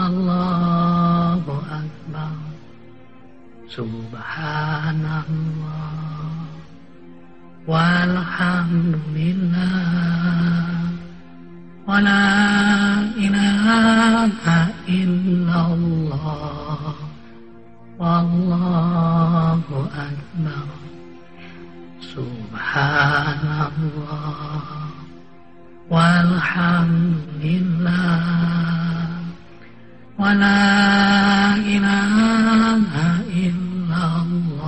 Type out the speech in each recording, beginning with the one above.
Allahu Akbar. Subhanallah. Walhamdulillah. Wa la ilaha illallah. Wallahu Akbar. Subhanallah. Walhamdulillah. Wa la ilaha illallah.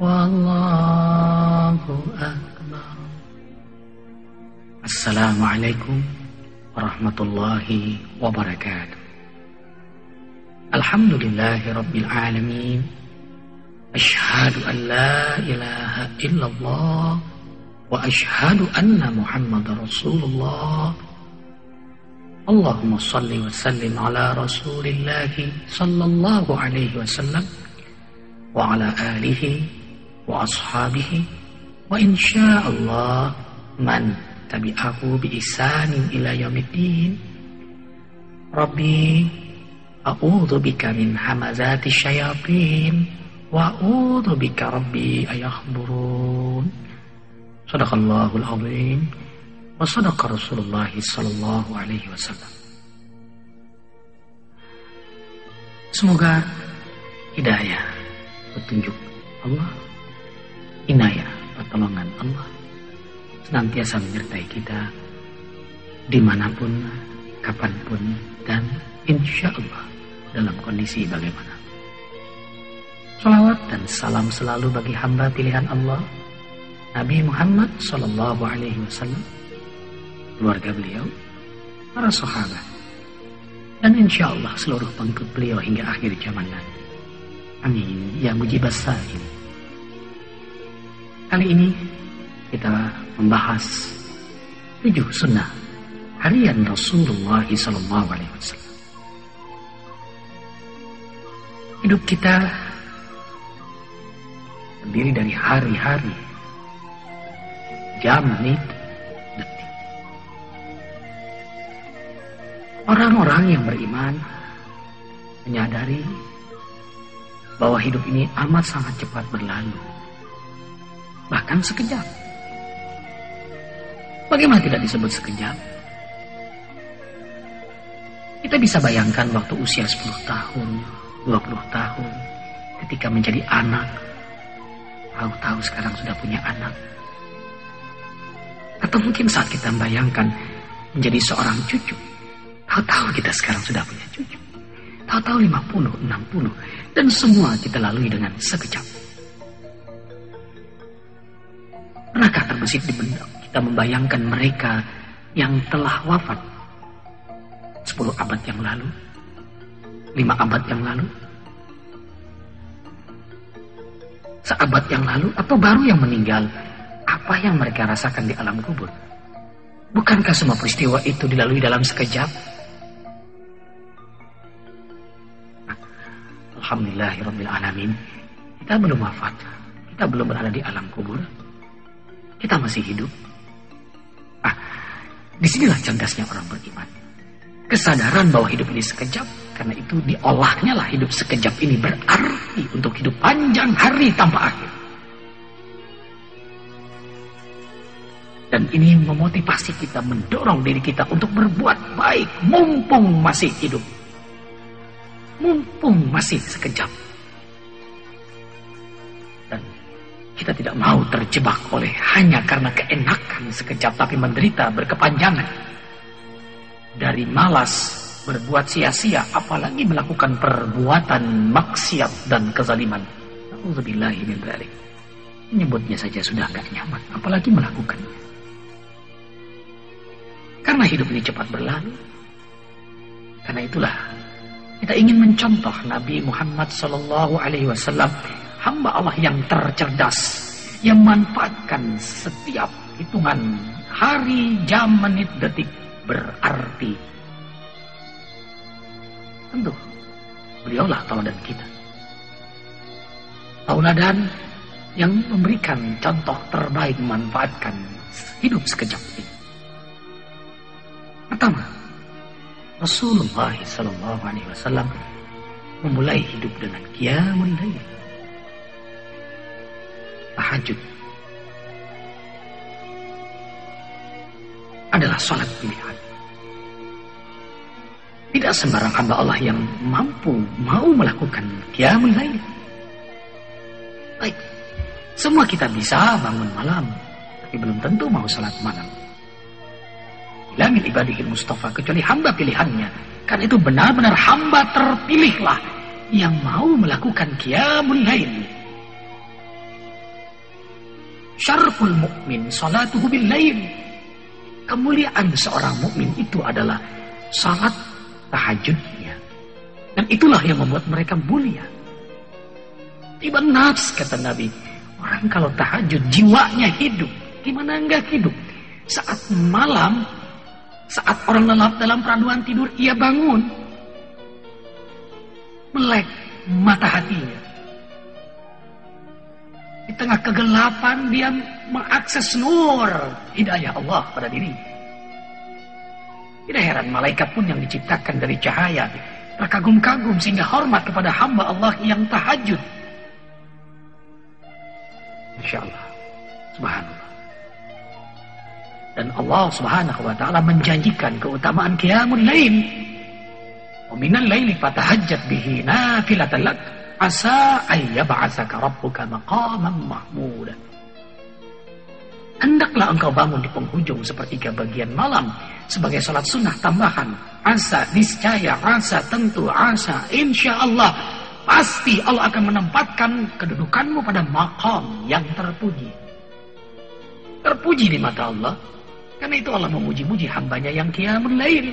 Wallahu Akbar. Assalamualaikum warahmatullahi wabarakatuh. Alhamdulillahi rabbil alamin. Asyhadu an la ilaha illallah wa asyhadu anna Muhammadar Rasulullah. Allahumma salli wa sallim ala Rasulillahi sallallahu alaihi wasallam wa ala alihi wa ashabihi wa insyaallah man tabi'ahu bi ihsanin ila yaumiddin. Rabbi a'udzu bika min hamazati syayatin wa a'udzu bika rabbi ayahdurun. Shadaqallahul azim wa sadaqa Rasulullah sallallahu alaihi wasallam. Semoga hidayah, petunjuk Allah, inayah, pertolongan Allah senantiasa menyertai kita dimanapun, kapanpun, dan insya Allah dalam kondisi bagaimana. Salawat dan salam selalu bagi hamba pilihan Allah, Nabi Muhammad Sallallahu Alaihi Wasallam, keluarga beliau, para sahabat, dan insya Allah seluruh pengikut beliau hingga akhir zaman nanti. Amin ya mujibas sa'il. Kali ini kita membahas 7 sunnah harian Rasulullah Sallallahu Alaihi Wasallam. Hidup kita terdiri dari hari-hari, jam, menit, detik. Orang-orang yang beriman menyadari bahwa hidup ini amat sangat cepat berlalu, bahkan sekejap. Bagaimana tidak disebut sekejap? Kita bisa bayangkan waktu usia 10 tahun, 20 tahun, ketika menjadi anak, tahu-tahu sekarang sudah punya anak. Atau mungkin saat kita membayangkan menjadi seorang cucu, tahu-tahu kita sekarang sudah punya cucu. Tahu-tahu 50, 60, dan semua kita lalui dengan sekejap. Pernahkah terbesit di benak kita membayangkan mereka yang telah wafat 10 abad yang lalu, 5 abad yang lalu, seabad yang lalu, atau baru yang meninggal? Apa yang mereka rasakan di alam kubur? Bukankah semua peristiwa itu dilalui dalam sekejap? Alhamdulillahirrabbilalamin, kita belum wafat, kita belum berada di alam kubur, kita masih hidup. Disinilah cerdasnya orang beriman. Kesadaran bahwa hidup ini sekejap, karena itu diolahnya lah hidup sekejap ini berarti untuk hidup panjang hari tanpa akhir. Dan ini memotivasi kita, mendorong diri kita untuk berbuat baik mumpung masih hidup, mumpung masih sekejap. Dan kita tidak mau terjebak oleh hanya karena keenakan sekejap, tapi menderita berkepanjangan. Dari malas berbuat sia-sia, apalagi melakukan perbuatan maksiat dan kezaliman. Na'udzubillahi min dzalik. Menyebutnya saja sudah enggak nyaman, apalagi melakukannya. Karena hidup ini cepat berlalu. Karena itulah kita ingin mencontoh Nabi Muhammad Sallallahu Alaihi Wasallam, hamba Allah yang tercerdas, yang memanfaatkan setiap hitungan hari, jam, menit, detik berarti. Tentu beliaulah tauladan kita, tauladan yang memberikan contoh terbaik memanfaatkan hidup sekejap ini. Pertama, Rasulullah sallallahu alaihi wasallam memulai hidup dengan qiyamul lail, tahajud adalah salat pilihan. Tidak sembarang hamba Allah yang mau melakukan qiyamul lail. Baik, semua kita bisa bangun malam, tapi belum tentu mau salat malam. La min ibadihil mustafa, kecuali hamba pilihannya. Karena itu benar-benar hamba terpilihlah yang mau melakukan qiyamul lail. Syarful mu'min salatuhu bil lail. Kemuliaan seorang mukmin itu adalah salat tahajudnya. Dan itulah yang membuat mereka mulia. Tiba nafs, kata Nabi, orang kalau tahajud jiwanya hidup. Gimana enggak hidup? Saat malam, saat orang lelap dalam peraduan tidur, ia bangun, melek mata hatinya. Di tengah kegelapan dia mengakses nur hidayah Allah pada diri. Tidak heran malaikat pun yang diciptakan dari cahaya terkagum-kagum sehingga hormat kepada hamba Allah yang tahajud. Insya Allah, subhanallah. Dan Allah subhanahu wa ta'ala menjanjikan keutamaan qiyamul lail. Wa minal laili fatahajjat bihi nafilatan lak asa ayyab'atsaka rabbuka maqaman mahmuda. Hendaklah engkau bangun di penghujung sepertiga bagian malam sebagai salat sunnah tambahan. Asa, niscaya, asa, tentu, asa, insya Allah, pasti Allah akan menempatkan kedudukanmu pada maqam yang terpuji. Terpuji di mata Allah. Karena itu Allah memuji-muji hambanya yang qiyamul lail.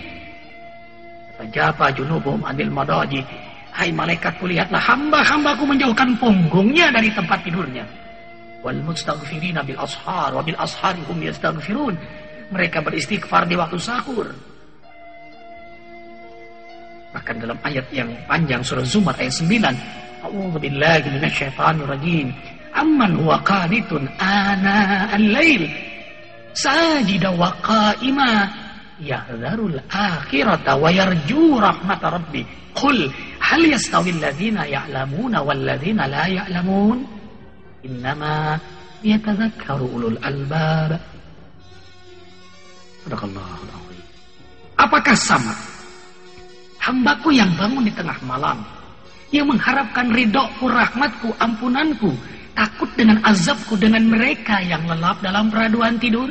Tajapa junubuhum anil madaji. Hai malaikatku, lihatlah hamba-hambaku menjauhkan punggungnya dari tempat tidurnya. Wal mustaghfirina bil ashar wa bil ashari hum yastaghfirun. Mereka beristighfar di waktu sahur. Bahkan dalam ayat yang panjang surah Zumar ayat 9, a'udzu billahi minasyaitonir rajim. Amman huwa qanitun ana al-lail sajida wa qa'ima yahdharul akhirata wa yarju rahmata rabbi. Qul hal yastawi alladhina ya'lamuna wal ladzina la ya'lamun innama yatadzakkaru ulul albab. Sadaqallahul azim. Apakah sama hambaku yang bangun di tengah malam, yang mengharapkan ridhoku, rahmatku, ampunanku, takut dengan azabku dengan mereka yang lelap dalam peraduan tidur?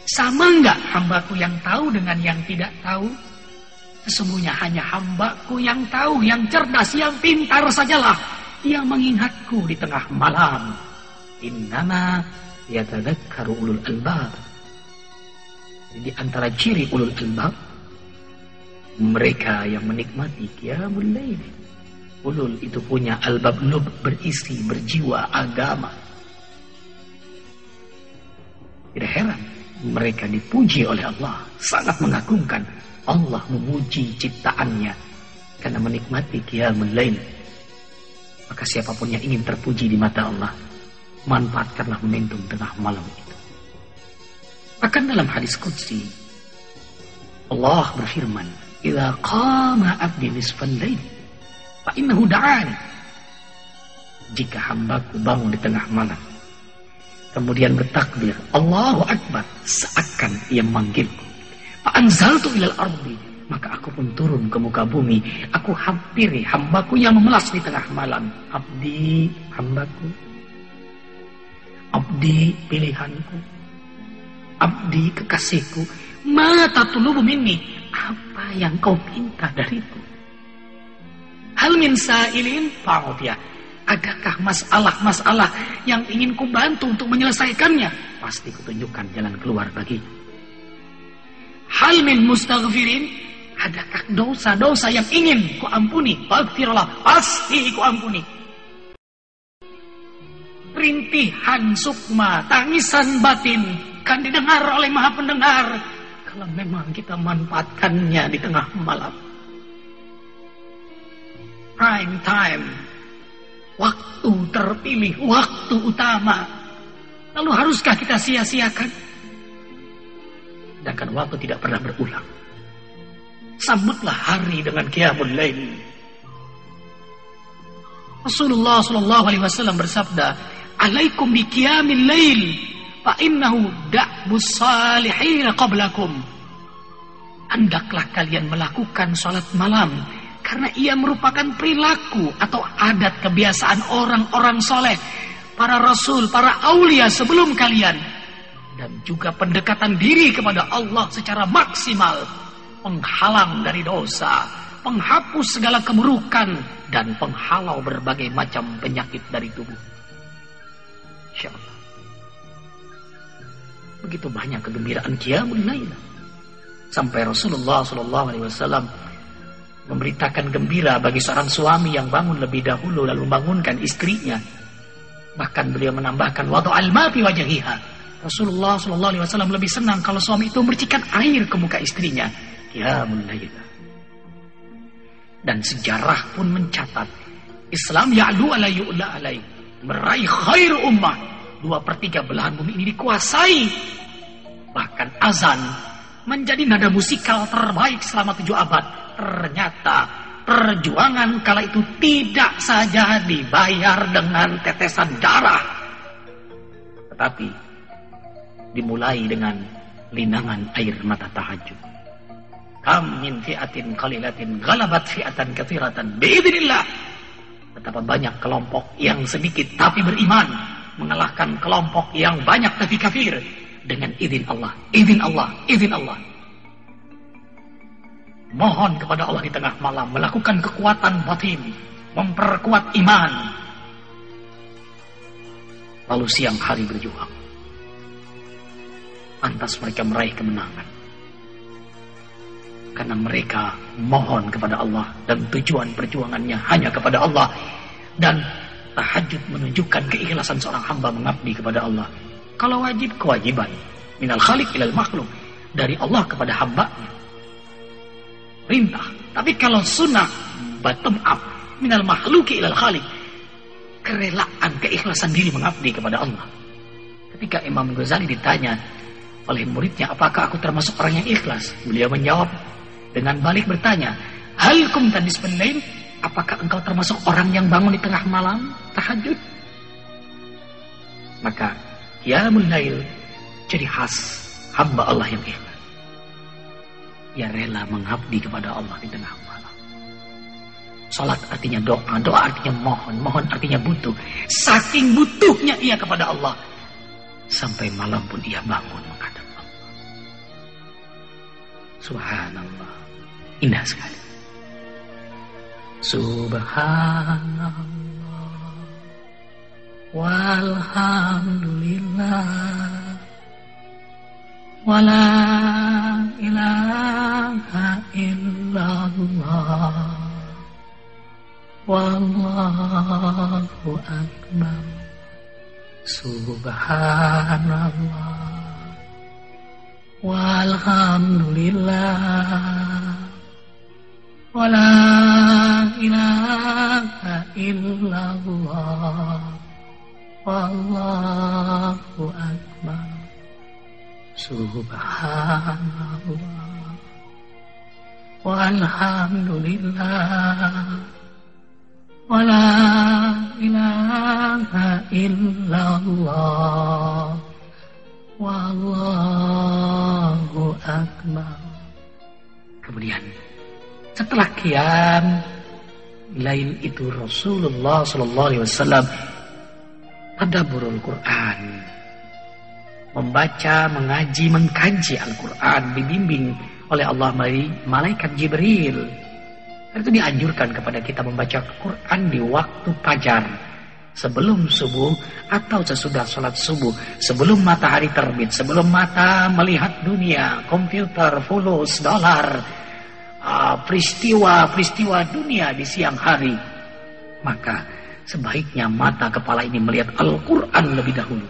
Sama enggak hambaku yang tahu dengan yang tidak tahu? Sesungguhnya hanya hambaku yang tahu, yang cerdas, yang pintar sajalah yang mengingatku di tengah malam. Innama yatadzakkaru ulul albab. Jadi antara ciri ulul albab, mereka yang menikmati qiyamul lail. Ulul itu punya albab lub, berisi, berjiwa agama. Tidak heran mereka dipuji oleh Allah, sangat mengagumkan. Allah memuji ciptaannya karena menikmati qiyamul lail. Maka siapapun yang ingin terpuji di mata Allah, manfaatkanlah momentum tengah malam itu. Bahkan dalam hadis qudsi Allah berfirman, "Idza qama 'abdi nisfal lail fa innahu da'ani." Jika hambaku bangun di tengah malam kemudian bertakbir Allahu Akbar, seakan ia memanggilku. Fa anzaltu ilal ardi, maka aku pun turun ke muka bumi. Aku hampiri hambaku yang memelas di tengah malam. Abdi, hambaku. Abdi, pilihanku. Abdi, kekasihku. Ma tatlubu minni, apa yang kau minta dariku? Hal min sa'ilin fa'udiyah. Adakah masalah-masalah yang ingin ku bantu untuk menyelesaikannya? Pasti kutunjukkan jalan keluar bagi. Hal min mustaghfirin. Adakah dosa-dosa yang ingin ku ampuni? Faghfirullah. Pasti ku ampuni. Rintihan sukma, tangisan batin kan didengar oleh Maha Pendengar kalau memang kita manfaatkannya di tengah malam. Prime time, waktu terpilih, waktu utama. Lalu haruskah kita sia-siakan? Sedangkan waktu tidak pernah berulang. Sambutlah hari dengan qiyamul lail. Rasulullah sallallahu alaihi wasallam bersabda, "Alaikum bi qiyamil lail, fa innahu da'bus salihin qablakum." Hendaklah kalian melakukan salat malam, karena ia merupakan perilaku atau adat kebiasaan orang-orang soleh, para rasul, para aulia sebelum kalian. Dan juga pendekatan diri kepada Allah secara maksimal, penghalang dari dosa, penghapus segala keburukan, dan penghalau berbagai macam penyakit dari tubuh. InsyaAllah. Begitu banyak kegembiraan qiyamul lail. Sampai Rasulullah SAW memberitakan gembira bagi seorang suami yang bangun lebih dahulu lalu membangunkan istrinya. Bahkan beliau menambahkan wada'al ma fi wajhiha. Rasulullah SAW lebih senang kalau suami itu memercikan air ke muka istrinya. Qiyamul lail. Dan sejarah pun mencatat Islam ya'lu ala yu'la alai, meraih khair ummah. 2/3 belahan bumi ini dikuasai. Bahkan azan menjadi nada musikal terbaik selama 7 abad. Ternyata perjuangan kala itu tidak saja dibayar dengan tetesan darah, tetapi dimulai dengan linangan air mata tahajud. Kam min fi'atin qalilatin ghalabat fi'atan katsiratan biidznillah. Betapa banyak kelompok yang sedikit tapi beriman mengalahkan kelompok yang banyak tapi kafir dengan izin Allah, izin Allah, izin Allah. Mohon kepada Allah di tengah malam, melakukan kekuatan batin, memperkuat iman. Lalu siang hari berjuang. Pantas mereka meraih kemenangan. Karena mereka mohon kepada Allah dan tujuan perjuangannya hanya kepada Allah. Dan tahajud menunjukkan keikhlasan seorang hamba mengabdi kepada Allah. Kalau wajib, kewajiban. Minal khaliq ilal makhluk. Dari Allah kepada hambanya. Perintah. Tapi kalau sunnah, bottom up. Minal makhluki ilal khaliq. Kerelaan, keikhlasan diri mengabdi kepada Allah. Ketika Imam Ghazali ditanya oleh muridnya, apakah aku termasuk orang yang ikhlas? Beliau menjawab dengan balik bertanya, hal kumta nisfal lail, apakah engkau termasuk orang yang bangun di tengah malam tahajud? Maka qiyamul lail jadi khas hamba Allah yang ikhlas. Ia rela mengabdi kepada Allah di tengah malam. Salat artinya doa, doa artinya mohon, mohon artinya butuh. Saking butuhnya ia kepada Allah, sampai malam pun ia bangun menghadap Allah. Subhanallah, indah sekali. Subhanallah walhamdulillah wala ilaha illallah wallahu akbar. Subhanallah walhamdulillah wala ilaha illallah wallahu akbar. Subhanallah walhamdulillah wala ilaha illallah wallahu akbar. Kemudian setelah qiyam lail itu Rasulullah sallallahu alaihi wasallam tadabburul Quran, membaca, mengaji, mengkaji Al-Quran, dibimbing oleh Allah melalui malaikat Jibril. Itu dianjurkan kepada kita membaca Quran di waktu fajar, sebelum subuh atau sesudah sholat subuh, sebelum matahari terbit, sebelum mata melihat dunia, komputer, fulus, dolar, peristiwa-peristiwa dunia di siang hari. Maka sebaiknya mata kepala ini melihat Al-Quran lebih dahulu.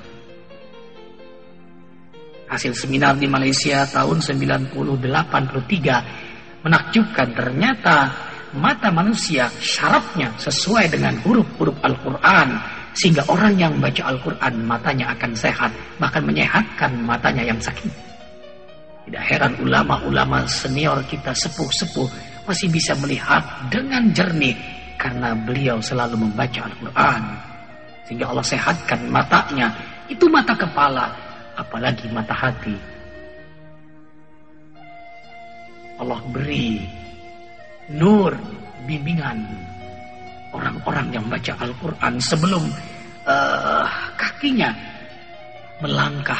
Hasil seminar di Malaysia tahun 1983 menakjubkan, ternyata mata manusia syarafnya sesuai dengan huruf-huruf Al-Quran, sehingga orang yang membaca Al-Quran matanya akan sehat, bahkan menyehatkan matanya yang sakit. Tidak heran ulama-ulama senior kita, sepuh-sepuh, masih bisa melihat dengan jernih karena beliau selalu membaca Al-Quran. Sehingga Allah sehatkan matanya. Itu mata kepala, apalagi mata hati. Allah beri nur, bimbingan orang-orang yang membaca Al-Quran sebelum kakinya melangkah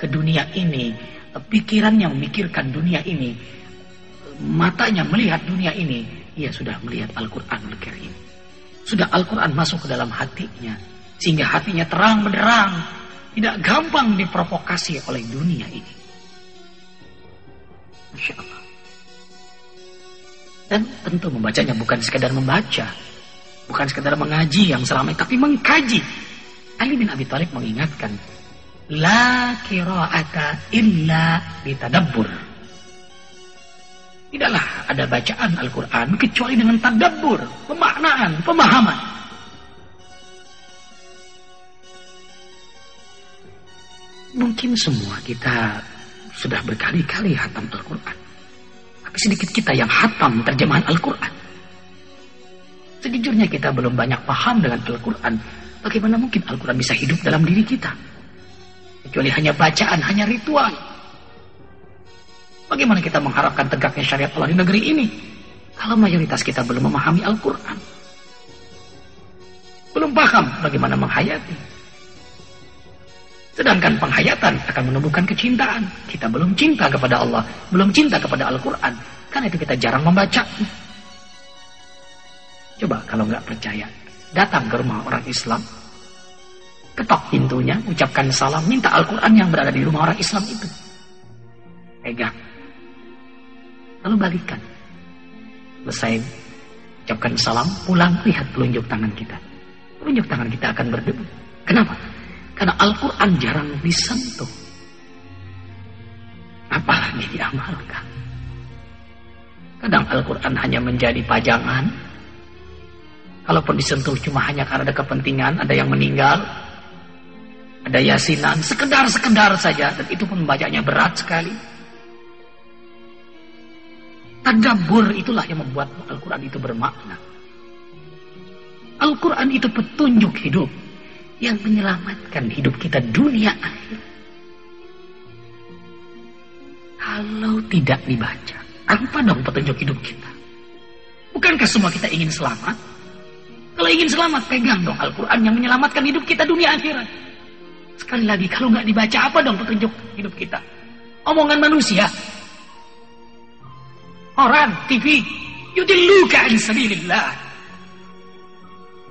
ke dunia ini, pikirannya memikirkan dunia ini, matanya melihat dunia ini, ia sudah melihat Al-Quranul Karim. Sudah Al-Quran masuk ke dalam hatinya, sehingga hatinya terang benderang, tidak gampang diprovokasi oleh dunia ini. Masya Allah. Dan tentu membacanya bukan sekadar membaca, bukan sekadar mengaji yang selama ini, tapi mengkaji. Ali bin Abi Thalib mengingatkan, la qira'ata illa bitadabbur. Tidaklah ada bacaan Al-Quran kecuali dengan tadabbur, pemaknaan, pemahaman. Mungkin semua kita sudah berkali-kali hatam Al-Quran, tapi sedikit kita yang hatam terjemahan Al-Quran. Sejujurnya kita belum banyak paham dengan Al-Quran. Bagaimana mungkin Al-Quran bisa hidup dalam diri kita? Kecuali hanya bacaan, hanya ritual. Bagaimana kita mengharapkan tegaknya syariat Allah di negeri ini kalau mayoritas kita belum memahami Al-Quran? Belum paham bagaimana menghayati. Sedangkan penghayatan akan menumbuhkan kecintaan. Kita belum cinta kepada Allah, belum cinta kepada Al-Quran. Karena itu kita jarang membaca. Coba kalau nggak percaya, datang ke rumah orang Islam, ketok pintunya, ucapkan salam, minta Al-Quran yang berada di rumah orang Islam itu. Pegang. Lalu balikan. Selesai ucapkan salam, pulang, lihat telunjuk tangan kita. Telunjuk tangan kita akan berdebu. Kenapa? Karena Al-Quran jarang disentuh. Apalagi diamalkan. Kadang Al-Quran hanya menjadi pajangan. Kalaupun disentuh cuma hanya karena ada kepentingan, ada yang meninggal, ada yasinan, sekedar saja, dan itu pun bacanya berat sekali. Tadabbur itulah yang membuat Al-Quran itu bermakna. Al-Quran itu petunjuk hidup yang menyelamatkan hidup kita dunia akhir. Kalau tidak dibaca, apa dong petunjuk hidup kita? Bukankah semua kita ingin selamat? Kalau ingin selamat, pegang dong Al-Quran yang menyelamatkan hidup kita dunia akhirat. Sekali lagi, kalau nggak dibaca, apa dong petunjuk hidup kita? Omongan manusia, orang, TV, yudilluka an sabilillah.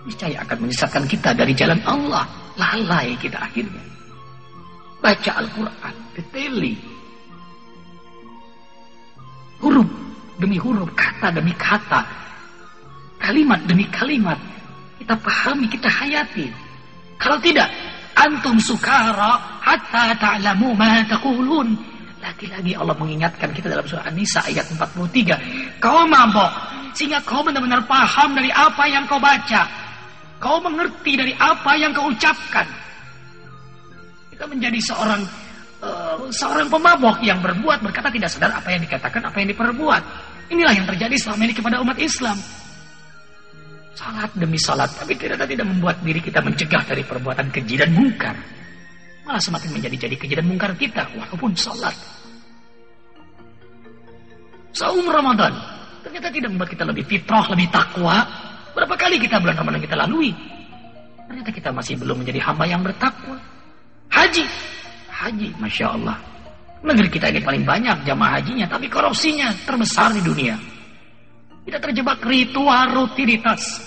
Niscaya akan menyesatkan kita dari jalan Allah. Lalai kita akhirnya. Baca Al-Quran, deteli. Huruf demi huruf, kata demi kata, kalimat demi kalimat. Kita pahami, kita hayati. Kalau tidak, antum sukara hatta ta'lamu ma taqulun. Lagi-lagi Allah mengingatkan kita dalam surah An-Nisa ayat 43. Kau mabok sehingga kau benar-benar paham dari apa yang kau baca. Kau mengerti dari apa yang kau ucapkan. Kita menjadi seorang pemabok yang berkata tidak sadar apa yang dikatakan, apa yang diperbuat. Inilah yang terjadi selama ini kepada umat Islam. Salat demi salat, tapi tidak membuat diri kita mencegah dari perbuatan keji dan mungkar. Malah semakin menjadi keji dan mungkar kita, walaupun salat. Saum Ramadan ternyata tidak membuat kita lebih fitrah, lebih takwa. Berapa kali kita bulan Ramadan kita lalui, ternyata kita masih belum menjadi hamba yang bertakwa. Haji, Masya Allah. Negeri kita ini paling banyak jamaah hajinya, tapi korupsinya terbesar di dunia. Tidak terjebak ritual rutinitas,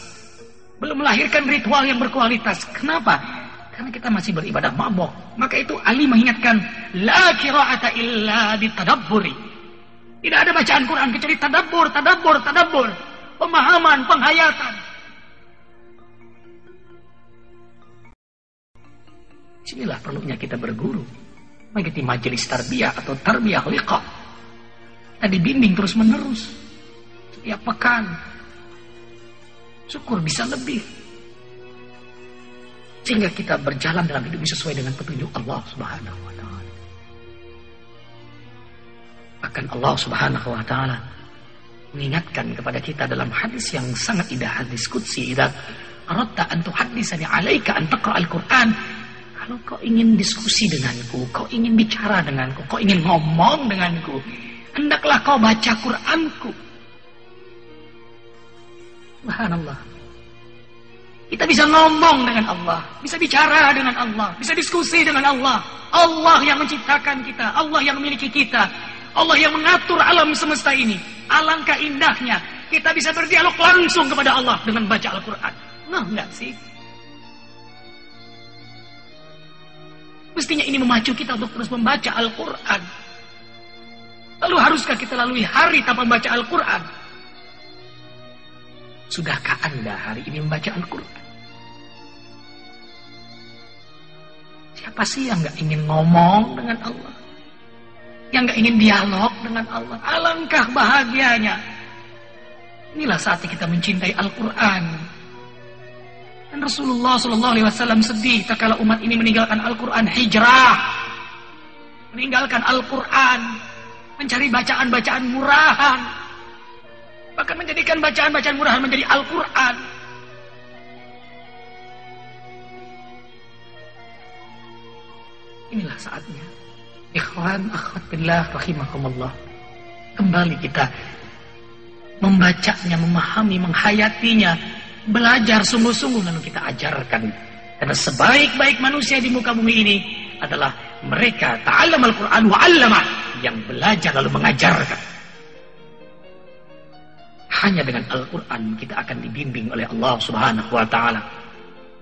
belum melahirkan ritual yang berkualitas. Kenapa? Karena kita masih beribadah mabok. Maka itu Ali mengingatkan, la qira'ata illa bitadabburi. Tidak ada bacaan Quran kecuali tadabbur. Pemahaman, penghayatan. Disinilah perlunya kita berguru, mengikuti majelis tarbiyah atau tarbiyah liqa. Kita dibimbing terus menerus setiap pekan. Syukur bisa lebih, sehingga kita berjalan dalam hidup sesuai dengan petunjuk Allah Subhanahu wa Ta'ala. Bahkan Allah Subhanahu wa taala mengingatkan kepada kita dalam hadis yang sangat indah, hadis qudsi, "Idza aradta an tuhaddisani 'alaika an taqra al-Qur'an." Kalau kau ingin diskusi denganku, kau ingin bicara denganku, kau ingin ngomong denganku, hendaklah kau baca Qur'anku. Subhanallah. Kita bisa ngomong dengan Allah, bisa bicara dengan Allah, bisa diskusi dengan Allah. Allah yang menciptakan kita, Allah yang memiliki kita, Allah yang mengatur alam semesta ini. Alangkah indahnya kita bisa berdialog langsung kepada Allah dengan baca Al-Quran. Nah, enggak sih? Mestinya ini memacu kita untuk terus membaca Al-Quran. Lalu haruskah kita lalui hari tanpa membaca Al-Quran? Sudahkah Anda hari ini membaca Al-Quran? Siapa sih yang gak ingin ngomong dengan Allah? Yang gak ingin dialog dengan Allah? Alangkah bahagianya. Inilah saatnya kita mencintai Al-Quran. Dan Rasulullah SAW sedih tatkala umat ini meninggalkan Al-Quran, hijrah, meninggalkan Al-Quran, mencari bacaan-bacaan murahan, bahkan menjadikan bacaan-bacaan murahan menjadi Al-Quran. Inilah saatnya, ikhwan akhwat billah rahimakumullah, kembali kita membacanya, memahami, menghayatinya, belajar sungguh-sungguh, lalu kita ajarkan. Karena sebaik-baik manusia di muka bumi ini adalah mereka ta'allama al-Quran wa 'allama, yang belajar lalu mengajarkan. Hanya dengan Al-Quran kita akan dibimbing oleh Allah Subhanahu wa taala,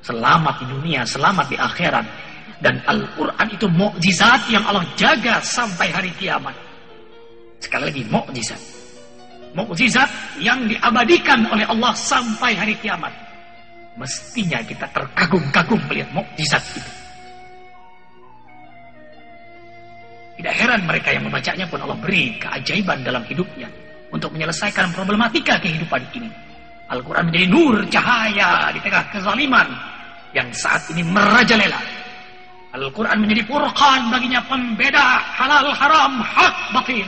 selamat di dunia, selamat di akhirat. Dan Al-Quran itu mukjizat yang Allah jaga sampai hari kiamat. Sekali lagi, mukjizat. Mukjizat yang diabadikan oleh Allah sampai hari kiamat. Mestinya kita terkagum-kagum melihat mukjizat itu. Tidak heran mereka yang membacanya pun Allah beri keajaiban dalam hidupnya untuk menyelesaikan problematika kehidupan ini. Al-Quran menjadi nur, cahaya di tengah kezaliman yang saat ini merajalela. Al-Quran menjadi furqan baginya, pembeda halal haram, hak batil.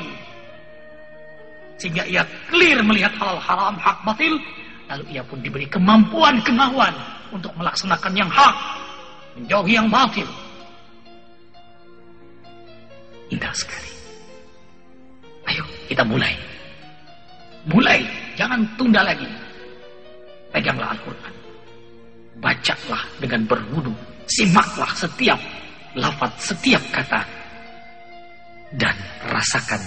Sehingga ia clear melihat halal haram, hak batil. Lalu ia pun diberi kemampuan untuk melaksanakan yang hak, menjauhi yang batil. Indah sekali. Ayo kita mulai. Mulai, jangan tunda lagi. Peganglah Al-Quran. Bacalah dengan berwudu. Simaklah setiap lafaz, setiap kata. Dan rasakan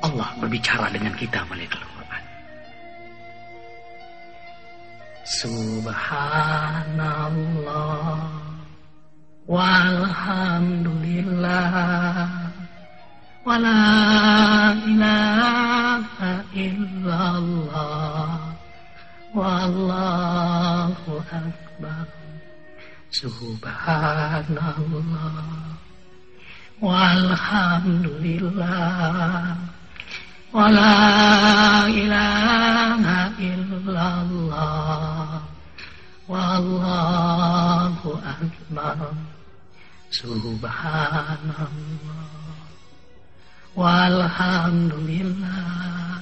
Allah berbicara dengan kita melalui Al-Quran. Subhanallah walhamdulillah wala ilaha illallah wallahu akbar. Subhanallah walhamdulillah wala ilaha illallah wallahu akbar. Subhanallah walhamdulillah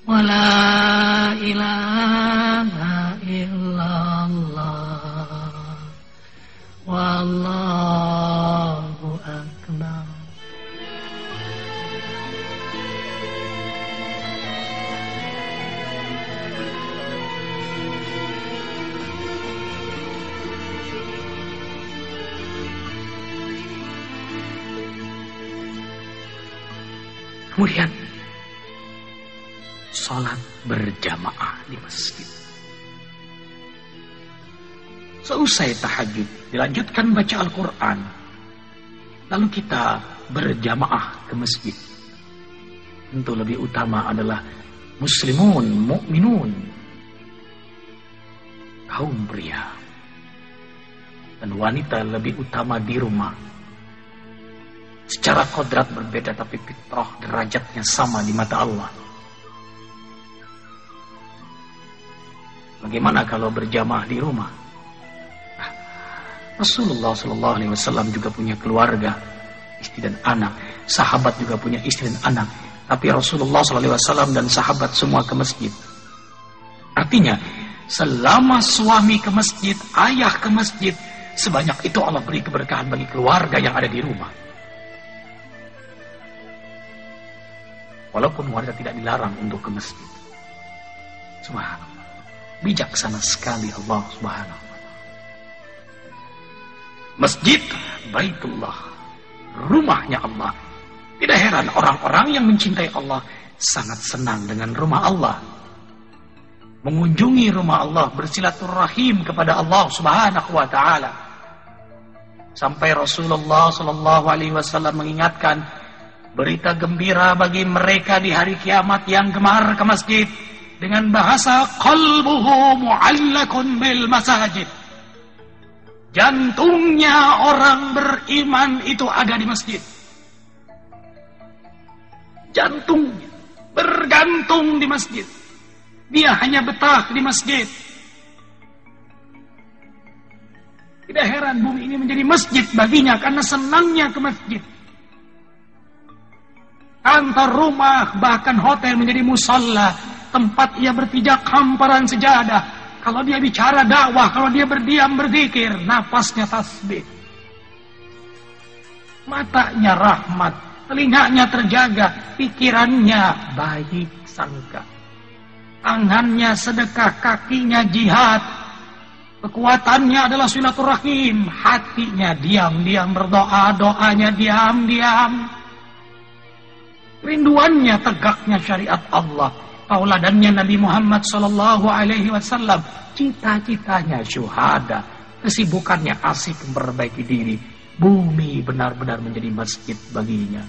wala ilaha illallah wallahu akbar. Kemudian sholat berjamaah di masjid. Seusai tahajud, dilanjutkan baca Al-Quran. Lalu kita berjamaah ke masjid. Tentu lebih utama adalah muslimun, mukminun, kaum pria. Dan wanita lebih utama di rumah. Secara kodrat berbeda, tapi fitrah derajatnya sama di mata Allah. Bagaimana kalau berjamaah di rumah? Rasulullah SAW juga punya keluarga, istri dan anak. sahabat juga punya istri dan anak. Tapi Rasulullah SAW dan sahabat semua ke masjid. Artinya, selama suami ke masjid, ayah ke masjid, sebanyak itu Allah beri keberkahan bagi keluarga yang ada di rumah. Walaupun wanita tidak dilarang untuk ke masjid. Subhanallah. Bijaksana sekali Allah Subhanahu wa ta'ala. Masjid Baitullah, rumahnya Allah. Tidak heran orang-orang yang mencintai Allah sangat senang dengan rumah Allah. Mengunjungi rumah Allah, bersilaturahim kepada Allah Subhanahu wa ta'ala. Sampai Rasulullah SAW mengingatkan, berita gembira bagi mereka di hari kiamat yang gemar ke masjid dengan bahasa qalbuhu mu'allakun bil masajid. Jantungnya orang beriman itu ada di masjid. Jantungnya bergantung di masjid. Dia hanya betah di masjid. Tidak heran bumi ini menjadi masjid baginya karena senangnya ke masjid. Kantor, rumah, bahkan hotel menjadi musalla, tempat ia berpijak hamparan sejadah. Kalau dia bicara dakwah, kalau dia berdiam berzikir, nafasnya tasbih. Matanya rahmat, telinganya terjaga, pikirannya baik sangka. Tangannya sedekah, kakinya jihad. Kekuatannya adalah silaturahim, hatinya diam-diam berdoa, doanya diam-diam. Rinduannya tegaknya syariat Allah. Tauladannya Nabi Muhammad SAW, cita-citanya syuhada, kesibukannya asik memperbaiki diri. Bumi benar-benar menjadi masjid baginya.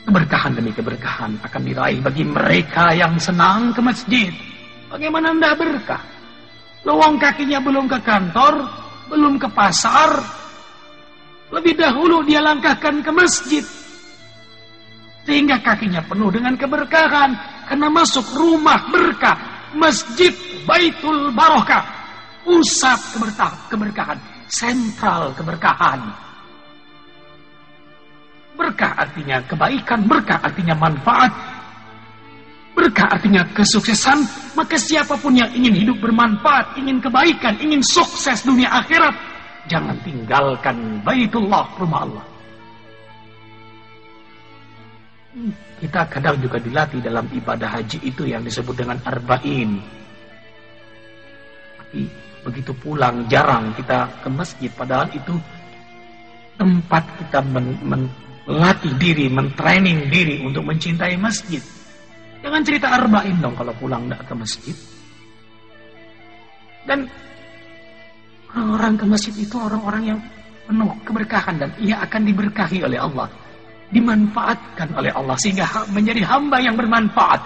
Keberkahan demi keberkahan akan diraih bagi mereka yang senang ke masjid. Bagaimana anda berkah? Lowong kakinya belum ke kantor, belum ke pasar, lebih dahulu dia langkahkan ke masjid. Sehingga kakinya penuh dengan keberkahan. Karena masuk rumah berkah. Masjid Baitul Barokah. Pusat keberkahan. Sentral keberkahan. Berkah artinya kebaikan. Berkah artinya manfaat. Berkah artinya kesuksesan. Maka siapapun yang ingin hidup bermanfaat, ingin kebaikan, ingin sukses dunia akhirat, jangan tinggalkan Baitullah, rumah Allah. Kita kadang juga dilatih dalam ibadah haji itu yang disebut dengan arba'in. Tapi begitu pulang jarang kita ke masjid. Padahal itu tempat kita melatih diri, mentraining diri untuk mencintai masjid. Jangan cerita arba'in dong kalau pulang tidak ke masjid. Dan orang-orang ke masjid itu orang-orang yang penuh keberkahan dan ia akan diberkahi oleh Allah. Dimanfaatkan oleh Allah sehingga menjadi hamba yang bermanfaat.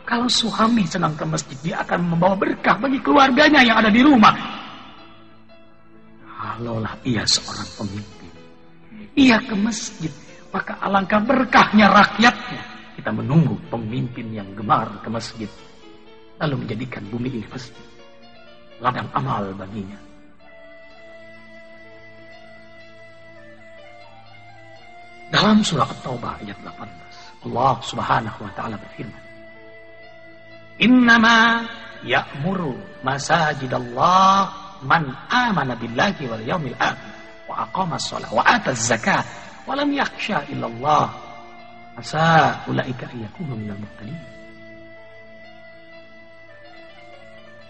Kalau suami senang ke masjid, dia akan membawa berkah bagi keluarganya yang ada di rumah. Kalaulah ia seorang pemimpin, ia ke masjid, maka alangkah berkahnya rakyatnya. Kita menunggu pemimpin yang gemar ke masjid, lalu menjadikan bumi ini masjid, ladang amal baginya. Dalam surah At-Taubah ayat 18, Allah Subhanahu wa ta'ala berfirman, Innama ya'muru masajidallah man amana billahi wal yaumil akhir wa aqamas shalah wa ataz zakat wa lam yakhsha illallah asa ulaika yakunu minal muhtadin.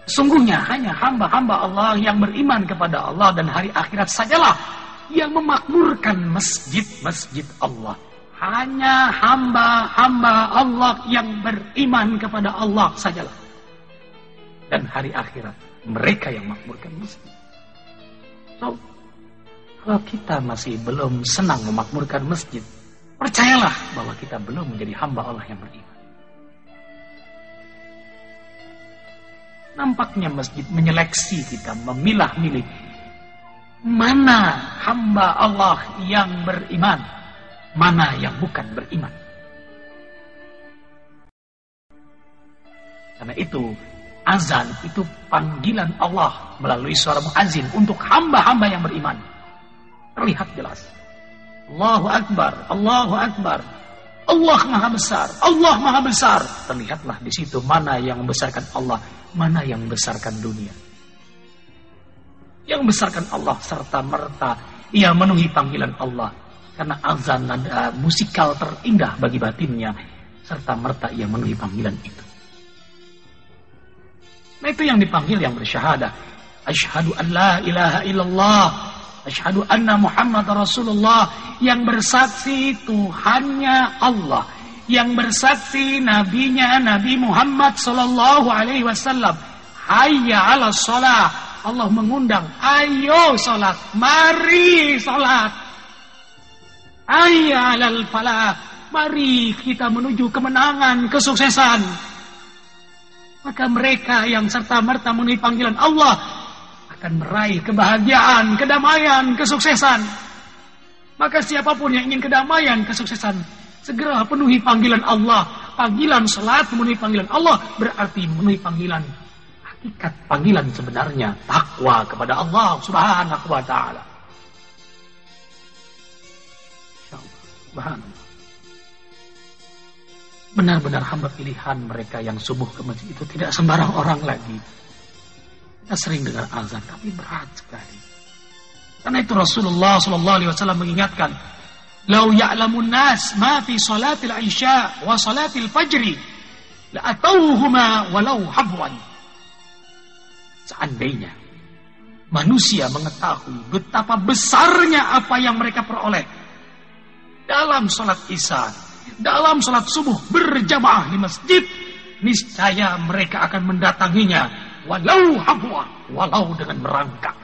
Sungguhnya hanya hamba-hamba Allah yang beriman kepada Allah dan hari akhirat sajalah yang memakmurkan masjid-masjid Allah. Hanya hamba-hamba Allah yang beriman kepada Allah sajalah. Dan hari akhirat mereka yang memakmurkan masjid. So, kalau kita masih belum senang memakmurkan masjid, percayalah bahwa kita belum menjadi hamba Allah yang beriman. Nampaknya masjid menyeleksi kita, memilah-milih mana hamba Allah yang beriman, mana yang bukan beriman. Karena itu Azan itu panggilan Allah melalui suara muazin untuk hamba-hamba yang beriman. Terlihat jelas. Allahu Akbar, Allahu Akbar. Allah Maha Besar, Allah Maha Besar. Terlihatlah di situ mana yang membesarkan Allah, mana yang membesarkan dunia. Yang membesarkan Allah serta merta ia memenuhi panggilan Allah. Karena azan nada musikal terindah bagi batinnya, serta merta ia memenuhi panggilan itu. Nah, itu yang dipanggil yang bersyahadah. Asyhadu an la ilaha illallah. Asyhadu anna Muhammad Rasulullah. Yang bersaksi Tuhannya Allah. Yang bersaksi nabinya Nabi Muhammad sallallahu alaihi wasallam. Hayya 'alas shalah. Allah mengundang, ayo salat, mari salat. Hayya 'alal falah. Mari kita menuju kemenangan, kesuksesan. Maka mereka yang serta-merta memenuhi panggilan Allah akan meraih kebahagiaan, kedamaian, kesuksesan. Maka siapapun yang ingin kedamaian, kesuksesan, segera penuhi panggilan Allah. Panggilan salat memenuhi panggilan Allah berarti memenuhi panggilan hakikat, panggilan sebenarnya takwa kepada Allah Subhanahu wa taala. Subhanallah. Benar-benar hamba pilihan mereka yang subuh ke masjid itu tidak sembarang orang lagi. Kita sering dengar azan, tapi berat sekali. Karena itu Rasulullah SAW mengingatkan, "Lau ya'lamun nas ma fi salatil isya wa salatil fajri, la atauhuma walau habwan." Seandainya manusia mengetahui betapa besarnya apa yang mereka peroleh dalam salat isya, dalam salat subuh berjamaah di masjid, niscaya mereka akan mendatanginya walau habwa, walau dengan merangkak.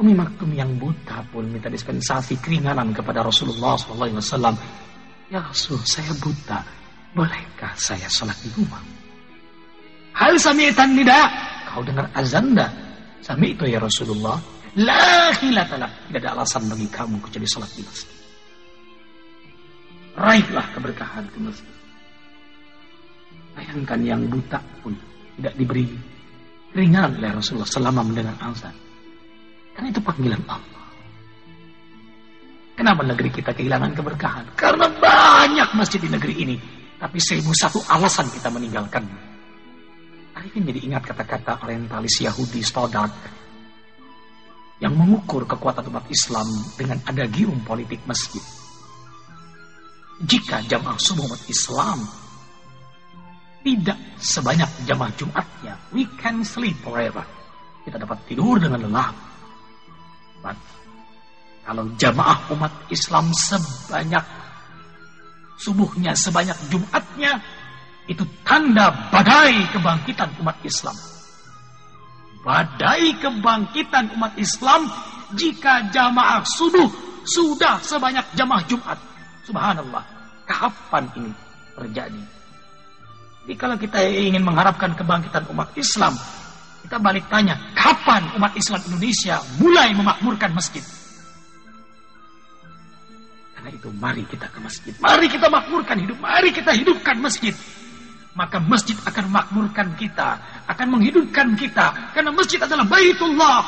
Umi Maktum yang buta pun minta dispensasi keringanan kepada Rasulullah SAW. Ya Rasul, saya buta, bolehkah saya salat di rumah? Hal sami'tan nida, kau dengar azan dah? Sami'tu ya Rasulullah. La khilatalah, tidak ada alasan bagi kamu kecuali salat di masjid. Raihlah keberkahan ke masjid. Bayangkan yang buta pun tidak diberi keringanan oleh Rasulullah selama mendengar azan. Karena itu panggilan Allah. Kenapa negeri kita kehilangan keberkahan? Karena banyak masjid di negeri ini. Tapi 1001 alasan kita meninggalkannya. Arifin jadi ingat kata-kata orientalis Yahudi Stoddard yang mengukur kekuatan umat Islam dengan adagium politik masjid. Jika jamaah subuh umat Islam tidak sebanyak jamaah Jumatnya, we can sleep forever. Kita dapat tidur dengan lelap. But, kalau jamaah umat Islam sebanyak subuhnya, sebanyak Jumatnya, itu tanda badai kebangkitan umat Islam. Badai kebangkitan umat Islam jika jamaah subuh sudah sebanyak jamaah Jumat. Subhanallah, kapan ini terjadi? Jadi kalau kita ingin mengharapkan kebangkitan umat Islam, kita balik tanya, kapan umat Islam Indonesia mulai memakmurkan masjid? Karena itu mari kita ke masjid, mari kita makmurkan hidup, mari kita hidupkan masjid. Maka masjid akan memakmurkan kita, akan menghidupkan kita, karena masjid adalah Baitullah.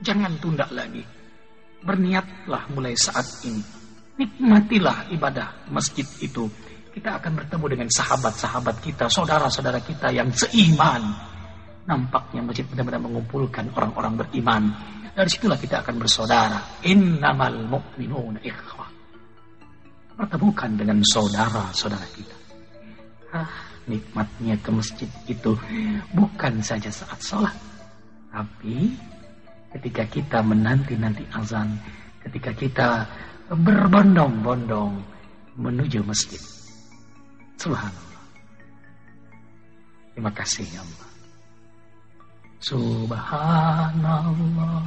Jangan tunda lagi. Berniatlah mulai saat ini. Nikmatilah ibadah masjid itu. Kita akan bertemu dengan sahabat-sahabat kita, saudara-saudara kita yang seiman. Nampaknya masjid benar-benar mengumpulkan orang-orang beriman. Dari situlah kita akan bersaudara. Innamal mu'minuna ikhwah. Pertemukan dengan saudara-saudara kita. Nikmatnya ke masjid itu bukan saja saat sholat, tapi ketika kita menanti-nanti azan, ketika kita berbondong-bondong menuju masjid. Subhanallah. Terima kasih ya Allah. Subhanallah.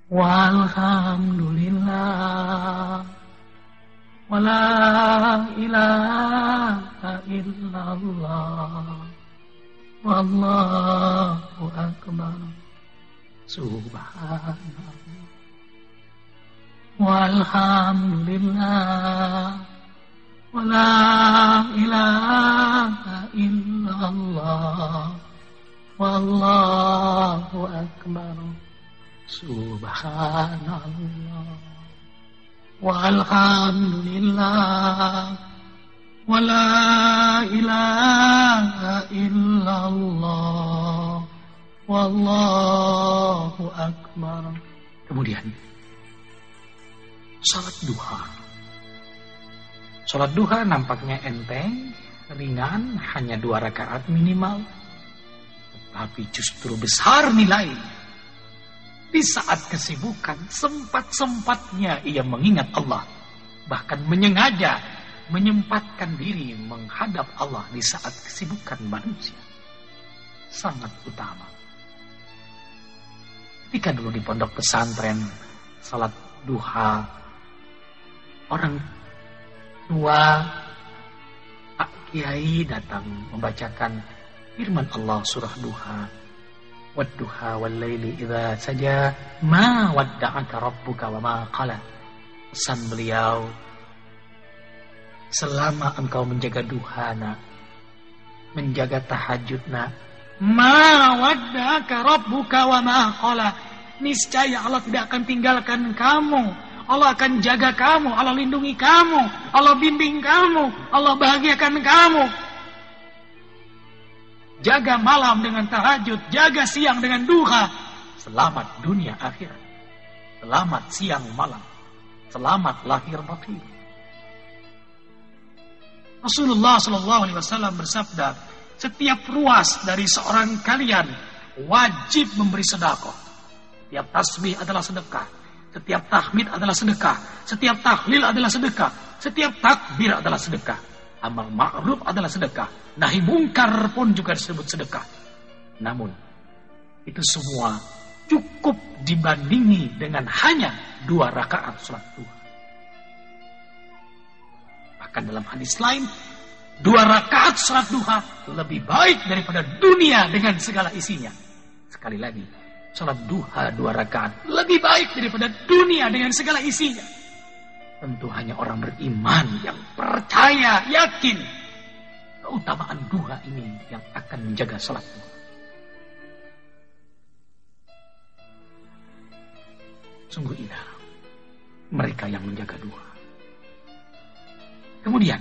Walhamdulillah. Wala ilaha illallah. Wallahu akbar. Subhanallah. Walhamdulillah. ولا إله إلا الله والله أكبر سبحان الله والحمد لله ولا إله إلا الله والله أكبر. Kemudian salat duha. Salat duha nampaknya enteng, ringan, hanya 2 rakaat minimal. Tetapi justru besar nilainya. Di saat kesibukan, sempat-sempatnya ia mengingat Allah. Bahkan menyengaja menyempatkan diri menghadap Allah di saat kesibukan manusia. Sangat utama. Ketika dulu di pondok pesantren, salat duha, orang tua Pak Kiai datang membacakan firman Allah surah duha. Wadduha wal laili idza saja ma wadda'aka rabbuka wa ma qala. Pesan beliau, selama engkau menjaga duha nak, menjaga tahajud nak, ma wadda'aka rabbuka wa ma qala, niscaya Allah tidak akan tinggalkan kamu. Allah akan jaga kamu, Allah lindungi kamu, Allah bimbing kamu, Allah bahagiakan kamu. Jaga malam dengan tahajud, jaga siang dengan duha. Selamat dunia akhirat. Selamat siang malam. Selamat lahir batin. Rasulullah SAW bersabda, setiap ruas dari seorang kalian wajib memberi sedekah. Setiap tasbih adalah sedekah. Setiap tahmid adalah sedekah. Setiap tahlil adalah sedekah. Setiap takbir adalah sedekah. Amal ma'ruf adalah sedekah. Nahi mungkar pun juga disebut sedekah. Namun, itu semua cukup dibandingi dengan hanya 2 rakaat salat duha. Bahkan dalam hadis lain, 2 rakaat salat duha lebih baik daripada dunia dengan segala isinya. Sekali lagi, salat duha 2 rakaat lebih baik daripada dunia dengan segala isinya. Tentu hanya orang beriman yang percaya, yakin keutamaan duha ini yang akan menjaga salat duha. Sungguh indah mereka yang menjaga duha. Kemudian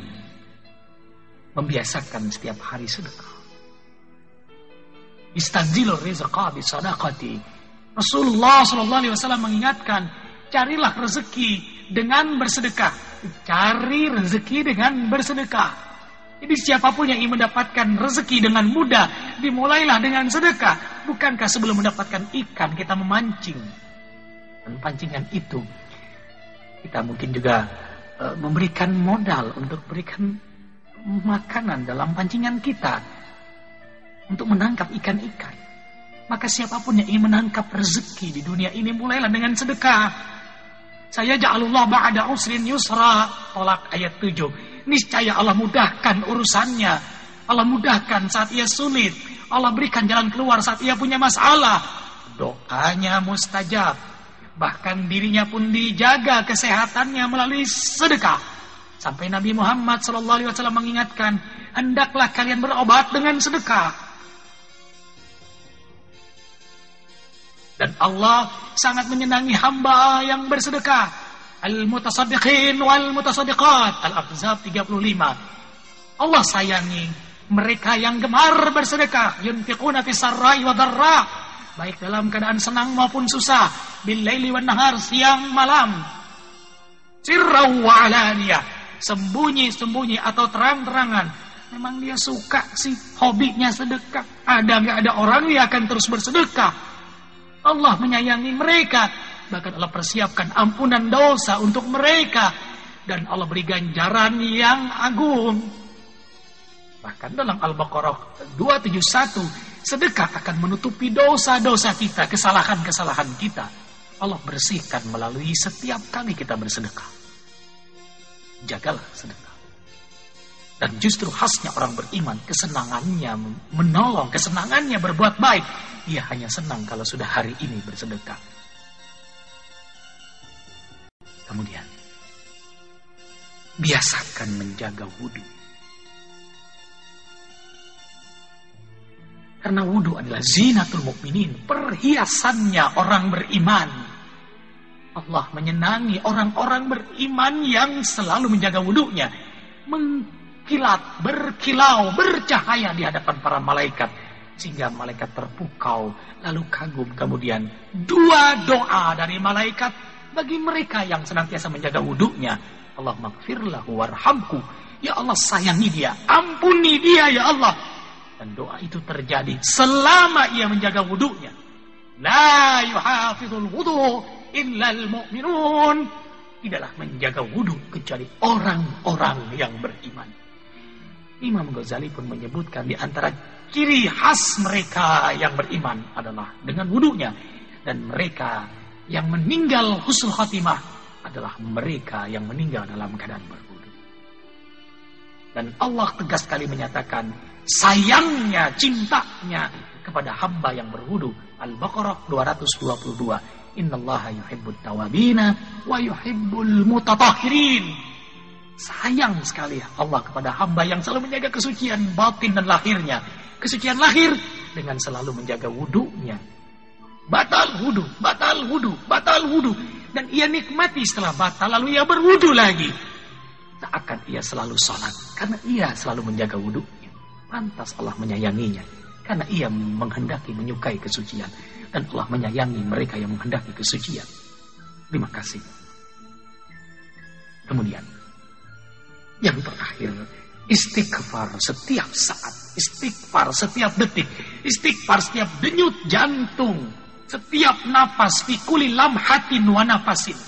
membiasakan setiap hari sedekah. Istanzilur rizqa bisadaqati. Rasulullah SAW mengingatkan, carilah rezeki dengan bersedekah. Cari rezeki dengan bersedekah. Jadi siapapun yang ingin mendapatkan rezeki dengan mudah, dimulailah dengan sedekah. Bukankah sebelum mendapatkan ikan kita memancing? Dan pancingan itu kita mungkin juga memberikan modal untuk berikan makanan dalam pancingan kita untuk menangkap ikan-ikan. Maka siapapun yang ingin menangkap rezeki di dunia ini, mulailah dengan sedekah. Saya ja'alullah ba'da usrin yusra, Tolak ayat 7. Niscaya Allah mudahkan urusannya. Allah mudahkan saat ia sulit. Allah berikan jalan keluar saat ia punya masalah. Doanya mustajab. Bahkan dirinya pun dijaga kesehatannya melalui sedekah. Sampai Nabi Muhammad SAW mengingatkan, hendaklah kalian berobat dengan sedekah. Dan Allah sangat menyenangi hamba yang bersedekah. Al-mutasaddiqin wal-mutasaddiqat. Al-Ahzab 35. Allah sayangi mereka yang gemar bersedekah. Yunfiquna fis sarra'i wa dharra. Baik dalam keadaan senang maupun susah. Bil laili wan nahar, siang malam. Sirra wa alaniyah. Sembunyi-sembunyi atau terang-terangan. Memang dia suka sih, hobinya sedekah. Ada nggak ada orang yang akan terus bersedekah. Allah menyayangi mereka. Bahkan Allah persiapkan ampunan dosa untuk mereka. Dan Allah beri ganjaran yang agung. Bahkan dalam Al-Baqarah 271, sedekah akan menutupi dosa-dosa kita, kesalahan-kesalahan kita. Allah bersihkan melalui setiap kali kita bersedekah. Jagalah sedekah. Dan justru khasnya orang beriman, kesenangannya menolong, kesenangannya berbuat baik. Dia hanya senang kalau sudah hari ini bersedekah. Kemudian, biasakan menjaga wudhu. Karena wudhu adalah zinatul mukminin, perhiasannya orang beriman. Allah menyenangi orang-orang beriman yang selalu menjaga wudhunya. Mengkilat, berkilau, bercahaya di hadapan para malaikat. Sehingga malaikat terpukau, lalu kagum. Kemudian dua doa dari malaikat bagi mereka yang senantiasa menjaga wudhunya. Allah maghfirlahu warhamku. Ya Allah, sayangi dia, ampuni dia ya Allah. Dan doa itu terjadi selama ia menjaga wudhunya. La yuhafizul wudhu illal mu'minun. Tidaklah menjaga wudhu kecuali orang-orang yang beriman. Imam Ghazali pun menyebutkan di antara ciri khas mereka yang beriman adalah dengan wudhunya. Dan mereka yang meninggal husnul khatimah adalah mereka yang meninggal dalam keadaan berwudhu. Dan Allah tegas sekali menyatakan sayangnya, cintanya kepada hamba yang berwudu. Al-Baqarah 222. Innallaha yuhibbut tawabina wa yuhibbul mutatahhirin. Sayang sekali Allah kepada hamba yang selalu menjaga kesucian batin dan lahirnya. Kesucian lahir dengan selalu menjaga wudunya. Batal wudu, batal wudu, batal wudu. Dan ia nikmati setelah batal lalu ia berwudu lagi. Seakan ia selalu sholat karena ia selalu menjaga wudunya. Pantas Allah menyayanginya karena ia menghendaki menyukai kesucian. Dan Allah menyayangi mereka yang menghendaki kesucian. Terima kasih. Kemudian yang terakhir, istighfar setiap saat, istighfar setiap detik, istighfar setiap denyut jantung, setiap nafas, fi kulli lamhatin wa nafasin.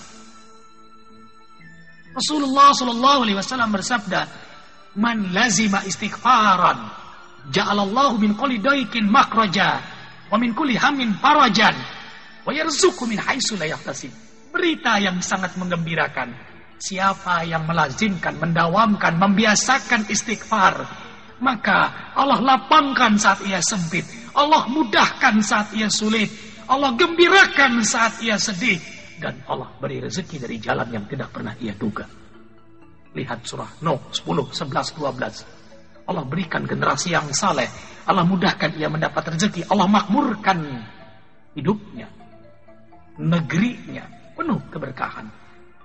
Rasulullah SAW bersabda, man lazima istighfaran ja'alallahu min kulli daikin makhraja wa min kulli hammin farajan wa yarzuqhu min haitsu la yahtasib. Berita yang sangat menggembirakan. Siapa yang melazimkan, mendawamkan, membiasakan istighfar, maka Allah lapangkan saat ia sempit, Allah mudahkan saat ia sulit, Allah gembirakan saat ia sedih, dan Allah beri rezeki dari jalan yang tidak pernah ia duga. Lihat surah Nuh 10, 11, 12. Allah berikan generasi yang saleh. Allah mudahkan ia mendapat rezeki. Allah makmurkan hidupnya. Negerinya penuh keberkahan.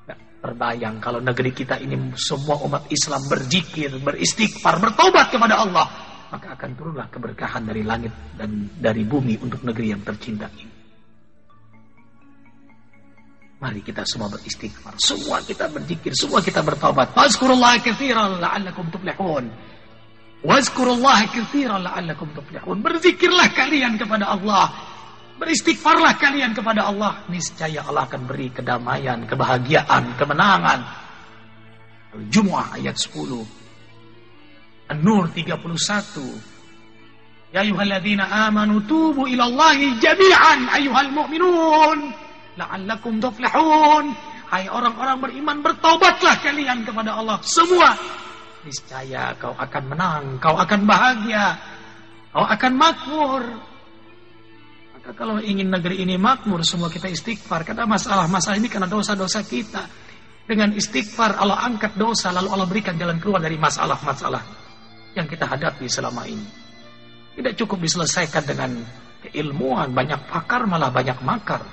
Nah, terbayang kalau negeri kita ini semua umat Islam berzikir, beristighfar, bertobat kepada Allah, maka akan turunlah keberkahan dari langit dan dari bumi untuk negeri yang tercinta ini. Mari kita semua beristighfar, semua kita berzikir, semua kita bertaubat. Wazkurullaha katsiran la'allakum tuflihun. Wazkurullaha katsiran la'allakum tuflihun. Berzikirlah kalian kepada Allah. Beristighfarlah kalian kepada Allah. Niscaya Allah akan beri kedamaian, kebahagiaan, kemenangan. Al-Jumu'ah ayat 10. An-Nur 31. Ya ayyuhalladzina amanu tubu ilallahi jami'an ayyuhal mu'minun la'allakum tuflihun. Hai orang-orang beriman, bertobatlah kalian kepada Allah semua. Niscaya kau akan menang, kau akan bahagia, kau akan makmur. Maka kalau ingin negeri ini makmur, semua kita istighfar. Karena masalah-masalah ini karena dosa-dosa kita. Dengan istighfar Allah angkat dosa, lalu Allah berikan jalan keluar dari masalah-masalah yang kita hadapi selama ini. Tidak cukup diselesaikan dengan keilmuan, banyak pakar malah banyak makar.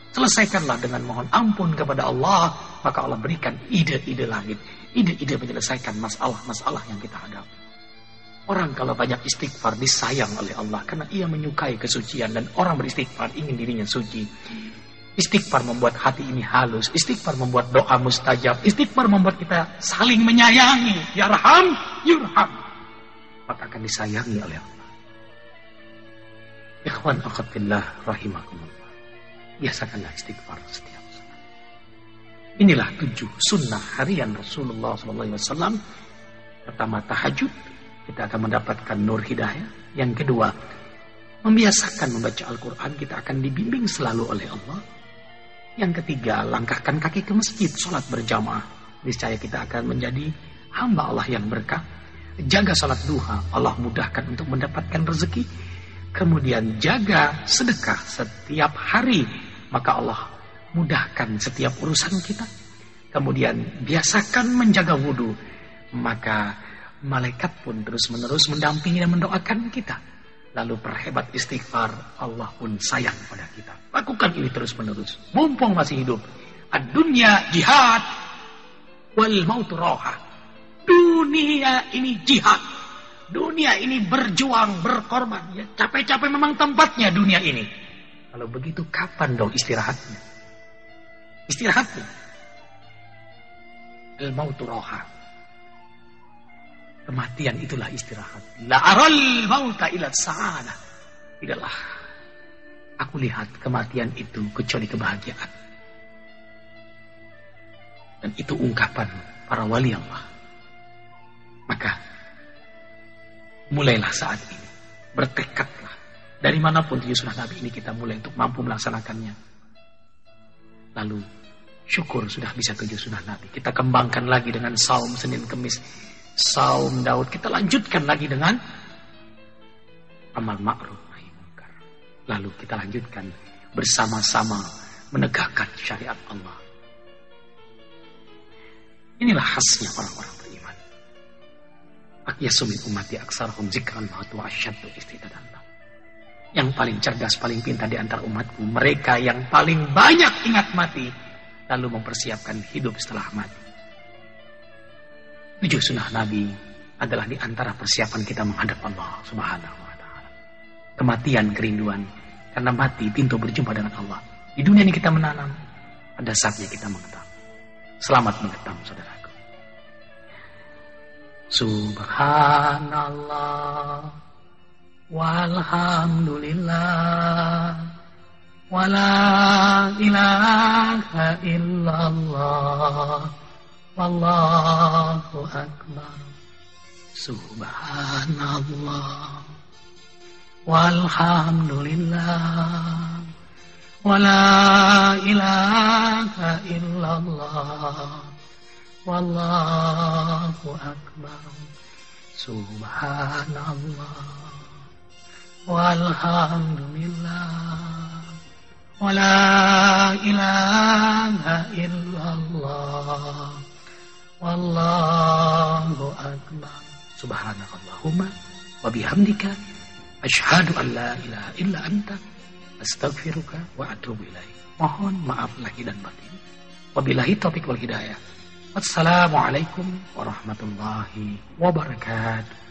Selesaikanlah dengan mohon ampun kepada Allah, maka Allah berikan ide-ide langit, ide-ide menyelesaikan masalah-masalah yang kita hadapi. Orang kalau banyak istighfar disayang oleh Allah karena ia menyukai kesucian, dan orang beristighfar ingin dirinya suci. Istighfar membuat hati ini halus, istighfar membuat doa mustajab, istighfar membuat kita saling menyayangi. Yarham yurham, maka akan disayangi oleh Allah. Ikhwan akhwatillah rahimakumullah. Biasakanlah istighfar setiap saat. Inilah 7 sunnah harian Rasulullah SAW. Pertama, tahajud, kita akan mendapatkan nur hidayah. Yang kedua, membiasakan membaca Al-Quran, kita akan dibimbing selalu oleh Allah. Yang ketiga, langkahkan kaki ke masjid, sholat berjamaah. Niscaya kita akan menjadi hamba Allah yang berkah. Jaga sholat duha, Allah mudahkan untuk mendapatkan rezeki. Kemudian jaga sedekah setiap hari, maka Allah mudahkan setiap urusan kita. kemudian biasakan menjaga wudhu, maka malaikat pun terus-menerus mendampingi dan mendoakan kita. Lalu perhebat istighfar, Allah pun sayang pada kita. Lakukan ini terus-menerus, mumpung masih hidup. Ad-dunya jihad, wal mautu roha. Dunia ini jihad, dunia ini berjuang, berkorban. Ya, capek-capek memang tempatnya dunia ini. Kalau begitu kapan dong istirahatnya? Istirahatnya. Al-mautu roha. Kematian itulah istirahat. La aral mauta ila sa'adah. Tidaklah aku lihat kematian itu kecuali kebahagiaan. Dan itu ungkapan para wali Allah. Maka mulailah saat ini. Bertekadlah. Dari manapun tujuh sunnah Nabi ini kita mulai untuk mampu melaksanakannya. Lalu syukur sudah bisa tujuh sunnah Nabi. Kita kembangkan lagi dengan saum Senin Kemis, saum Daud. Kita lanjutkan lagi dengan amal ma'ruf nahi munkar. Lalu kita lanjutkan bersama-sama menegakkan syariat Allah. Inilah khasnya orang-orang beriman. Aqyasu min ummati aksarhum zikran wa asyaddu istidadan. Yang paling cerdas, paling pintar di antara umatku, mereka yang paling banyak ingat mati, lalu mempersiapkan hidup setelah mati. Tujuh sunnah Nabi adalah di antara persiapan kita menghadap Allah Subhanahu wa Ta'ala. Kematian, kerinduan, karena mati pintu berjumpa dengan Allah. Di dunia ini kita menanam, pada saatnya kita mengetam. Selamat mengetam, saudaraku. Subhanallah walhamdulillah wala ilaha illallah wallahu akbar. Subhanallah walhamdulillah wala ilaha illallah wallahu akbar. Subhanallah walhamdulillah wala ilaha illallah wallahu akbar. Subhanakallahumma wa bihamdika asyhadu an la ilaha illa anta astaghfiruka wa atubu ilaik. Mohon maaf lahir dan batin. Wabillahi taufiq wal hidayah. Wassalamualaikum warahmatullahi wabarakatuh.